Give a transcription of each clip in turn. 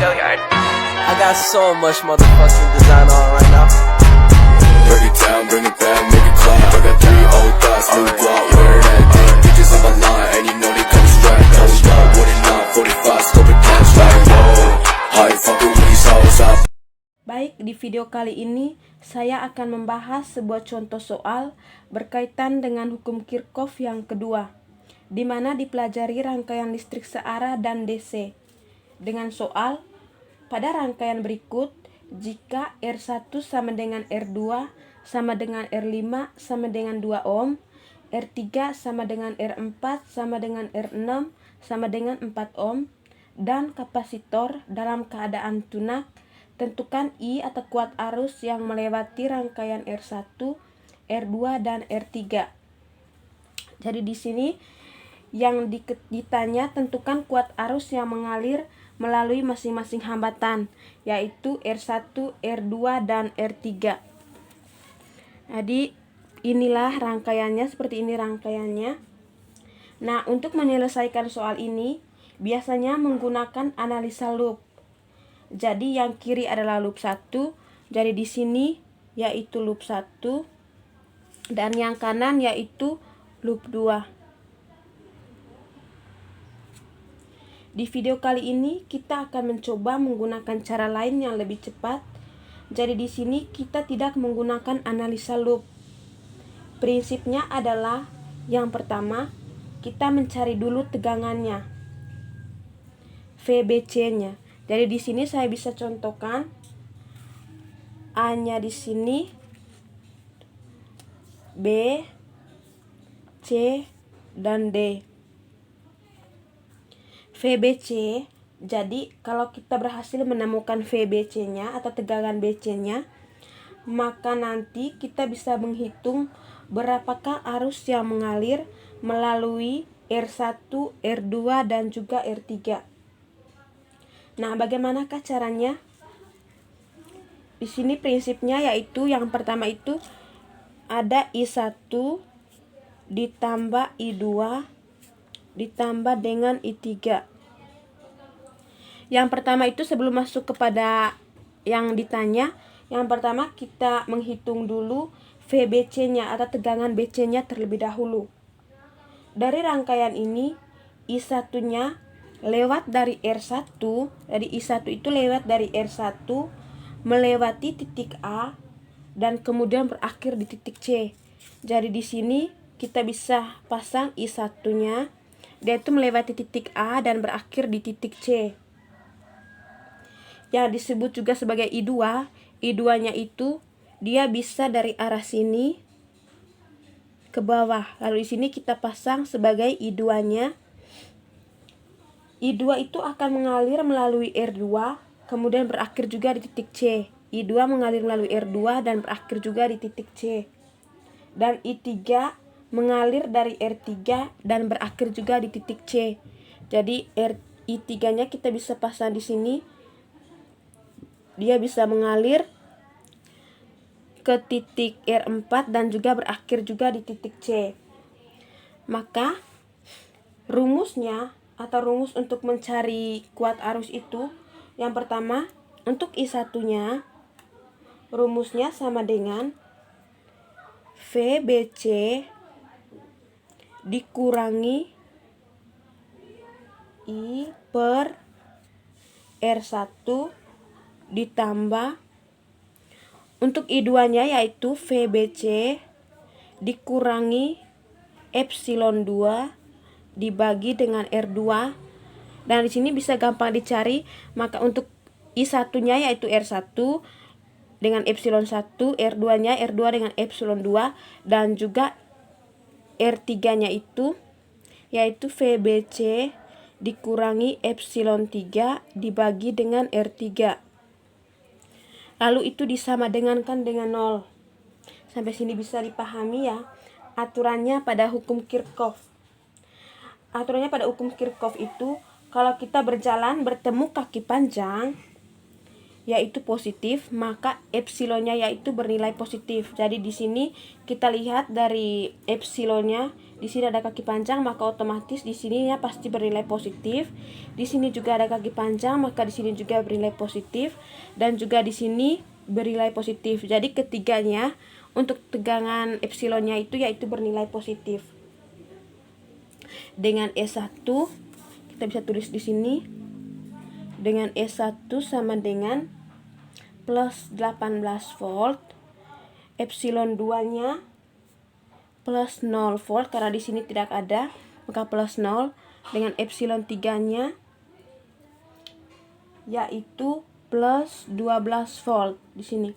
I got so much motherfucking design on right now. Break it down, bring it back, make it clap. I got 3 old thoughts, new guap, wear that thing. Bitches on my line, and you know they come strapped. Hold up, what it not, 45, scope it cash like whoa. How you fucking with these hoes up? Baik, di video kali ini saya akan membahas sebuah contoh soal berkaitan dengan hukum Kirchhoff yang kedua, di mana dipelajari rangkaian listrik searah dan DC. Dengan soal, pada rangkaian berikut, jika R1 sama dengan R2 sama dengan R5 sama dengan 2 ohm, R3 sama dengan R4 sama dengan R6 sama dengan 4 ohm, dan kapasitor dalam keadaan tunak, tentukan I atau kuat arus yang melewati rangkaian R1, R2, dan R3. Jadi di sini yang ditanya tentukan kuat arus yang mengalir melalui masing-masing hambatan, yaitu R1, R2, dan R3. Jadi inilah rangkaiannya, seperti ini rangkaiannya. Nah, untuk menyelesaikan soal ini biasanya menggunakan analisa loop. Jadi yang kiri adalah loop 1, jadi di sini yaitu loop 1, dan yang kanan yaitu loop 2. Di video kali ini kita akan mencoba menggunakan cara lain yang lebih cepat. Jadi di sini kita tidak menggunakan analisa loop. Prinsipnya adalah yang pertama, kita mencari dulu tegangannya, VBC-nya. Jadi di sini saya bisa contohkan A-nya di sini, B, C, dan D. VBC, jadi kalau kita berhasil menemukan VBC-nya atau tegangan BC-nya, maka nanti kita bisa menghitung berapakah arus yang mengalir melalui R1, R2, dan juga R3. Nah, bagaimanakah caranya? Di sini prinsipnya yaitu yang pertama itu ada I1 ditambah I2 ditambah dengan I3. Yang pertama itu sebelum masuk kepada yang ditanya, yang pertama kita menghitung dulu VBC-nya atau tegangan BC-nya terlebih dahulu. Dari rangkaian ini, I1-nya lewat dari R1, dari I1 itu lewat dari R1 melewati titik A dan kemudian berakhir di titik C. Jadi di sini kita bisa pasang I1-nya, dia itu melewati titik A dan berakhir di titik C. Yang disebut juga sebagai I2. I2-nya itu dia bisa dari arah sini ke bawah. Lalu di sini kita pasang sebagai I2-nya. I2 itu akan mengalir melalui R2, kemudian berakhir juga di titik C. I2 mengalir melalui R2 dan berakhir juga di titik C. Dan I3 mengalir dari R3 dan berakhir juga di titik C. Jadi I3-nya kita bisa pasang di sini. Dia bisa mengalir ke titik R4 dan juga berakhir juga di titik C. Maka rumusnya atau rumus untuk mencari kuat arus itu, yang pertama untuk I1-nya rumusnya sama dengan VBC dikurangi I per R1 ditambah untuk I2-nya yaitu VBC dikurangi epsilon 2 dibagi dengan R2. Dan di sini bisa gampang dicari, maka untuk I1-nya yaitu R1 dengan epsilon 1, R2-nya R2 dengan epsilon 2, dan juga R3-nya itu yaitu VBC dikurangi epsilon 3 dibagi dengan R3. Lalu itu disama dengankan dengan 0. Sampai sini bisa dipahami ya aturannya pada hukum Kirchhoff. Aturannya pada hukum Kirchhoff itu, kalau kita berjalan bertemu kaki panjang, yaitu positif, maka epsilonnya yaitu bernilai positif. Jadi di sini kita lihat dari epsilonnya, di sini ada kaki panjang, maka otomatis di sini ya pasti bernilai positif. Di sini juga ada kaki panjang, maka di sini juga bernilai positif, dan juga di sini bernilai positif. Jadi ketiganya untuk tegangan epsilonnya itu yaitu bernilai positif. Dengan E1 kita bisa tulis di sini, dengan E1 sama dengan plus 18 volt, epsilon 2 nya plus 0 volt karena di sini tidak ada, maka plus 0, dengan epsilon 3 nya yaitu plus 12 volt di sini.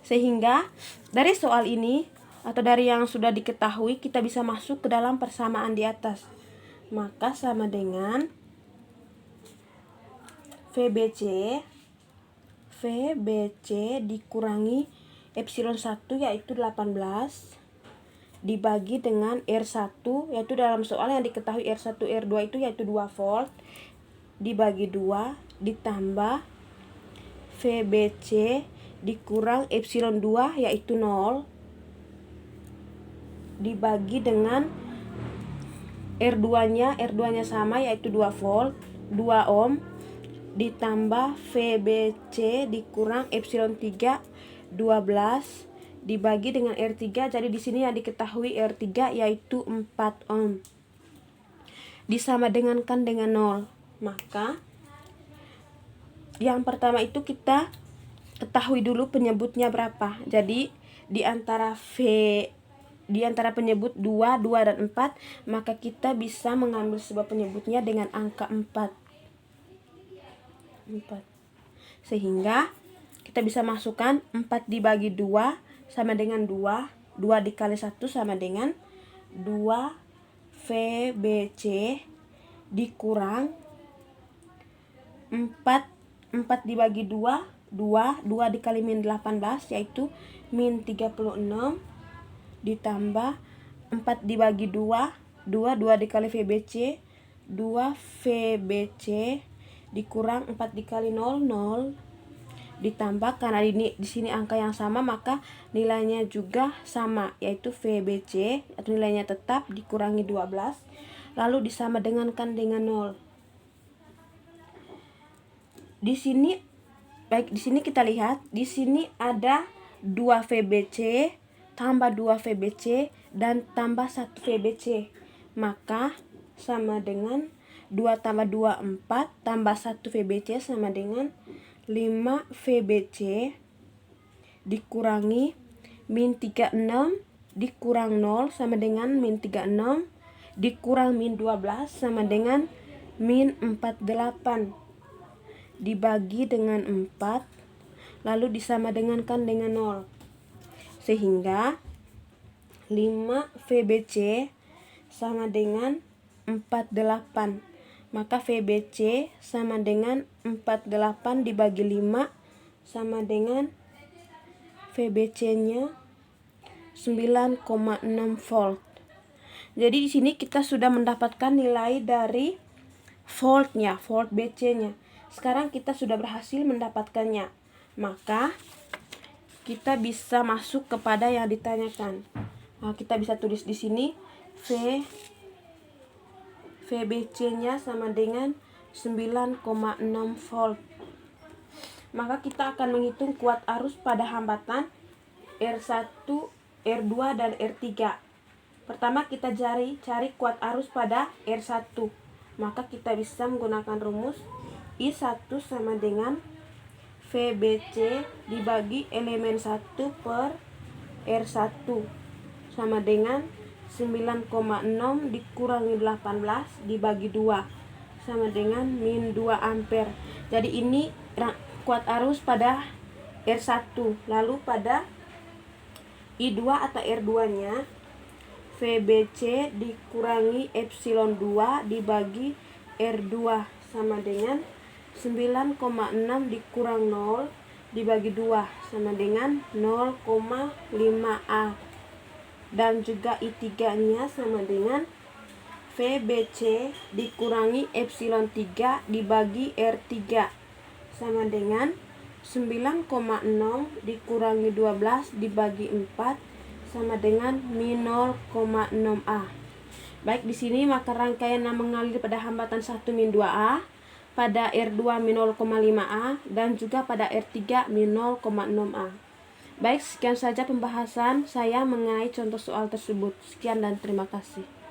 Sehingga dari soal ini atau dari yang sudah diketahui kita bisa masuk ke dalam persamaan di atas. Maka sama dengan VBC dikurangi epsilon 1 yaitu 18 dibagi dengan R1 yaitu dalam soal yang diketahui R1 R2 itu yaitu 2 volt dibagi 2 ditambah VBC dikurang epsilon 2 yaitu 0 dibagi dengan R2 nya sama yaitu 2 volt 2 ohm ditambah VBC dikurang epsilon 3 12 dibagi dengan R3. Jadi di sini yang diketahui R3 yaitu 4 ohm. Disama dengankan dengan 0. Maka yang pertama itu kita ketahui dulu penyebutnya berapa. Jadi di antara penyebut 2, 2 dan 4, maka kita bisa mengambil sebuah penyebutnya dengan angka 4. Sehingga kita bisa masukkan 4 dibagi 2 sama dengan 2. 2 dikali 1 sama dengan 2 VBC dikurang 4 dibagi 2 2 dikali min 18 yaitu min 36 ditambah 4 dibagi 2 2 dikali VBC 2 VBC dikurang 4 dikali 0 0 ditambah karena di sini angka yang sama maka nilainya juga sama yaitu VBC atau nilainya tetap dikurangi 12 lalu disama dengankan dengan 0. Di sini kita lihat di sini ada 2 VBC tambah 2 VBC dan tambah 1 VBC, maka sama dengan 2 tambah 2 4 tambah 1 VBC sama dengan 5 VBC dikurangi min 36 dikurang 0 sama dengan min 36 dikurang min 12 sama dengan min 48 dibagi dengan 4 lalu disama dengankan dengan 0. Sehingga 5 VBC sama dengan 48. Maka VBC sama dengan 48 dibagi 5 sama dengan VBC-nya 9,6 volt. Jadi di sini kita sudah mendapatkan nilai dari voltnya, volt BC-nya. Sekarang kita sudah berhasil mendapatkannya. Maka kita bisa masuk kepada yang ditanyakan. Nah, kita bisa tulis di sini VBC-nya sama dengan 9,6 volt. Maka kita akan menghitung kuat arus pada hambatan R1, R2, dan R3. Pertama kita cari kuat arus pada R1. Maka kita bisa menggunakan rumus I1 sama dengan VBC dibagi elemen 1 per R1 sama dengan 9,6 dikurangi 18 dibagi 2 sama dengan min 2 ampere. Jadi ini kuat arus pada R1. Lalu pada I2 atau R2 nya VBC dikurangi epsilon 2 dibagi R2 sama dengan 9,6 dikurang 0 dibagi 2 sama dengan 0,5A. Dan juga I3 nya sama dengan VBC dikurangi epsilon 3 dibagi R3 sama dengan 9,0 dikurangi 12 dibagi 4 sama dengan min 0,6A. Baik, di sini maka rangkaian yang mengalir pada hambatan 1 min 2A, pada R2 min 0,5A, dan juga pada R3 min 0,6A. Baik, sekian saja pembahasan saya mengenai contoh soal tersebut. Sekian dan terima kasih.